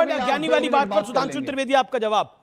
Bitcoin अज्ञानी वाली बात पर सुधांशु त्रिवेदी आपका जवाब।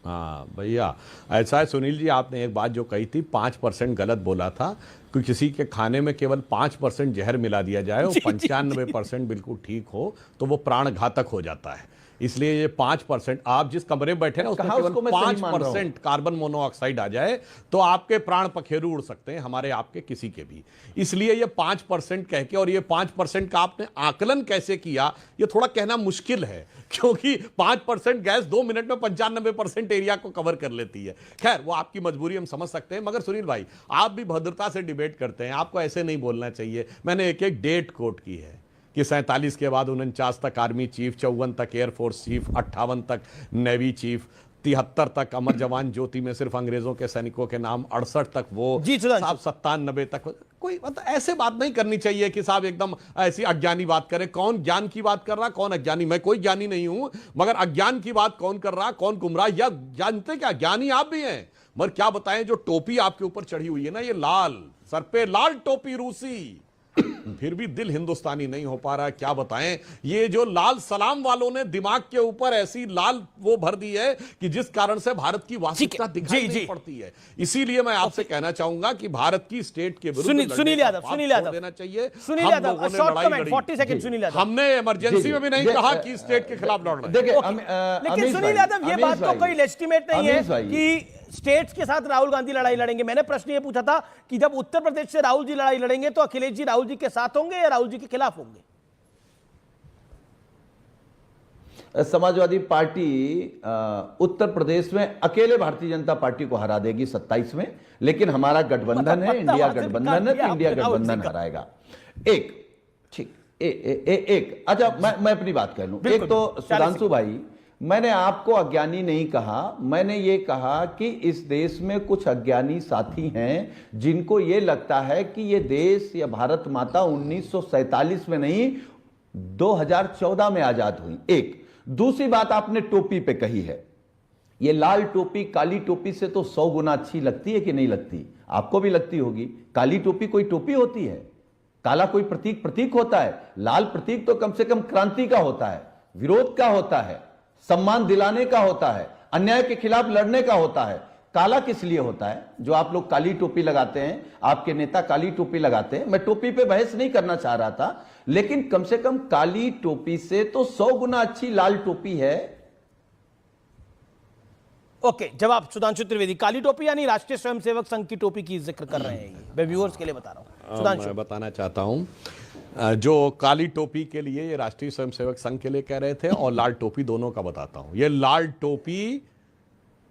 हाँ भैया, ऐसा है सुनील जी, आपने एक बात जो कही थी 5% गलत बोला था कि किसी के खाने में केवल 5% जहर मिला दिया जाए और 95% बिल्कुल ठीक हो तो वो प्राण घातक हो जाता है। इसलिए ये 5%, आप जिस कमरे में बैठे हैं उसमें केवल 5% कार्बन मोनोऑक्साइड आ जाए तो आपके प्राण पखेरु उड़ सकते हैं, हमारे आपके किसी के भी। इसलिए ये 5% कह के, और ये 5% का आपने आकलन कैसे किया ये थोड़ा कहना मुश्किल है, क्योंकि 5% गैस 2 मिनट में 95% एरिया को कवर कर लेती है। खैर वो आपकी मजबूरी हम समझ सकते हैं, मगर सुनील भाई आप भी भद्रता से डिबेट करते हैं, आपको ऐसे नहीं बोलना चाहिए। मैंने एक एक डेट कोट की है कि 47 के बाद 49 तक आर्मी चीफ, 54 तक एयरफोर्स चीफ, 58 तक नेवी चीफ, 73 तक अमर जवान ज्योति में सिर्फ अंग्रेजों के सैनिकों के नाम, 68 तक वो साहब, 97 तक कोई, मतलब ऐसे बात नहीं करनी चाहिए कि साहब एकदम ऐसी अज्ञानी बात करे। कौन ज्ञान की बात कर रहा, कौन अज्ञानी? मैं कोई ज्ञानी नहीं हूं, मगर अज्ञान की बात कौन कर रहा, कौन गुमराह, या जानते क्या ज्ञानी आप भी हैं, मगर क्या बताएं जो टोपी आपके ऊपर चढ़ी हुई है ना, ये लाल, सर पे लाल टोपी रूसी, फिर भी दिल हिंदुस्तानी नहीं हो पा रहा। क्या बताएं, ये जो लाल सलाम वालों ने दिमाग के ऊपर ऐसी लाल वो भर दी है कि जिस कारण से भारत की वास्तविकता दिखाई नहीं पड़ती है। इसीलिए मैं आपसे कहना चाहूंगा कि भारत की स्टेट के विरुद्ध सुनील यादव देना चाहिए। Sunil Yadav, short comment 40 second. Sunil Yadav, हमने इमरजेंसी में भी नहीं कहा कि स्टेट के खिलाफ लड़ रहे हैं। लेकिन सुनील यादव ये बात तो कोई लेजिटिमेट नहीं है कि स्टेट्स के साथ राहुल गांधी लड़ाई लड़ेंगे। मैंने प्रश्न ये पूछा था कि जब उत्तर प्रदेश से राहुल जी लड़ाई लड़ेंगे तो अखिलेश जी राहुल जी के साथ होंगे या राहुल जी के खिलाफ होंगे? समाजवादी पार्टी उत्तर प्रदेश में अकेले भारतीय जनता पार्टी को हरा देगी 27 में, लेकिन हमारा गठबंधन है, इंडिया गठबंधन है, तो इंडिया गठबंधन हराएगा। एक ठीक एक अच्छा, मैं अपनी बात कह लूं। एक तो सुधांशु भाई, मैंने आपको अज्ञानी नहीं कहा, मैंने ये कहा कि इस देश में कुछ अज्ञानी साथी हैं जिनको ये लगता है कि ये देश या भारत माता 1947 में नहीं 2014 में आजाद हुई। एक दूसरी बात आपने टोपी पे कही है, ये लाल टोपी काली टोपी से तो 100 गुना अच्छी लगती है कि नहीं लगती? आपको भी लगती होगी। काली टोपी कोई टोपी होती है? काला कोई प्रतीक होता है? लाल प्रतीक तो कम से कम क्रांति का होता है, विरोध का होता है, सम्मान दिलाने का होता है, अन्याय के खिलाफ लड़ने का होता है। काला किस लिए होता है? जो आप लोग काली टोपी लगाते हैं, आपके नेता काली टोपी लगाते हैं, मैं टोपी पे बहस नहीं करना चाह रहा था, लेकिन कम से कम काली टोपी से तो 100 गुना अच्छी लाल टोपी है। ओके, जवाब सुधांशु त्रिवेदी। काली टोपी यानी राष्ट्रीय स्वयंसेवक संघ की टोपी की जिक्र कर रहे हैं, मैं व्यूअर्स के लिए बता रहा हूं। सुधांशु, मैं बताना चाहता हूं, जो काली टोपी के लिए ये राष्ट्रीय स्वयंसेवक संघ के लिए कह रहे थे, और लाल टोपी दोनों का बताता हूं। ये लाल टोपी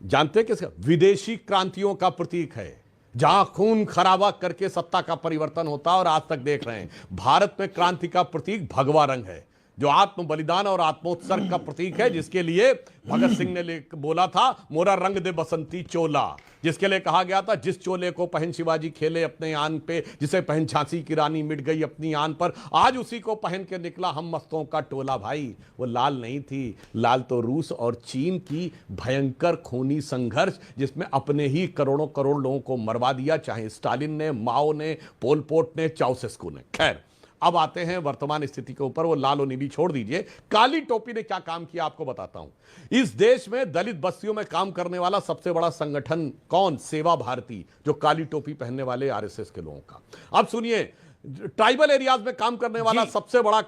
जानते हैं किसका? विदेशी क्रांतियों का प्रतीक है, जहां खून खराबा करके सत्ता का परिवर्तन होता है। और आज तक देख रहे हैं भारत में क्रांति का प्रतीक भगवा रंग है, जो आत्म बलिदान और आत्मोत्सर्ग का प्रतीक है, जिसके लिए भगत सिंह ने बोला था मोरा रंग दे बसंती चोला, जिसके लिए कहा गया था जिस चोले को पहन शिवाजी खेले अपने आन पे, जिसे पहन झांसी की रानी मिट गई अपनी आन पर, आज उसी को पहन के निकला हम मस्तों का टोला। भाई वो लाल नहीं थी, लाल तो रूस और चीन की भयंकर खूनी संघर्ष, जिसमें अपने ही करोड़ों करोड़ लोगों को मरवा दिया, चाहे स्टालिन ने, माओ ने, पोल पोट ने, चाउसेस्कू ने। खैर अब आते हैं वर्तमान स्थिति के ऊपर। वो लाल और नीली छोड़ दीजिए, काली टोपी ने क्या काम किया आपको बताता हूं। इस देश में दलित बस्तियों में काम करने वाला सबसे बड़ा संगठन कौन? सेवा भारती, जो काली टोपी पहनने वाले आरएसएस के लोगों का। अब सुनिए, ट्राइबल एरियाज में काम करने वाला सबसे बड़ा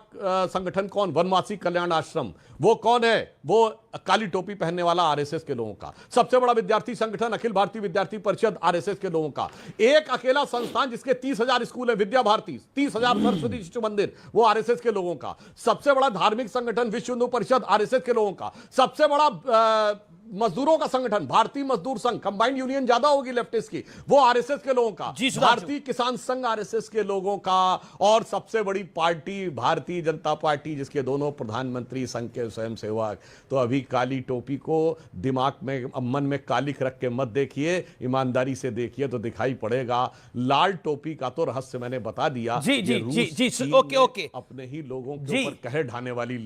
संगठन कौन? वनवासी कल्याण आश्रम। वो कौन है? वो काली टोपी पहनने वाला आरएसएस के लोगों का। सबसे बड़ा विद्यार्थी संगठन अखिल भारतीय विद्यार्थी परिषद, आरएसएस के लोगों का। एक अकेला संस्थान जिसके 30,000 स्कूल है, विद्या भारती, 30,000 सरस्वती शिशु मंदिर, वो आरएसएस के लोगों का। सबसे बड़ा धार्मिक संगठन विश्व हिंदू परिषद, आरएसएस के लोगों का। सबसे बड़ा मजदूरों का संगठन भारतीय मजदूर संघ, कंबाइंड यूनियन ज्यादा होगी लेफ्टिस्ट की, वो आरएसएस के लोगों का। भारतीय किसान संघ आरएसएस के लोगों का। और सबसे बड़ी पार्टी भारतीय जनता पार्टी, जिसके दोनों प्रधानमंत्री संघ के स्वयंसेवक। तो अभी काली टोपी को दिमाग में, मन में कालिक रख के मत देखिए, ईमानदारी से देखिए तो दिखाई पड़ेगा। लाल टोपी का तो रहस्य मैंने बता दिया। जी जी जी जी, ओके ओके, अपने ही लोगों के ऊपर कहर ढाने वाली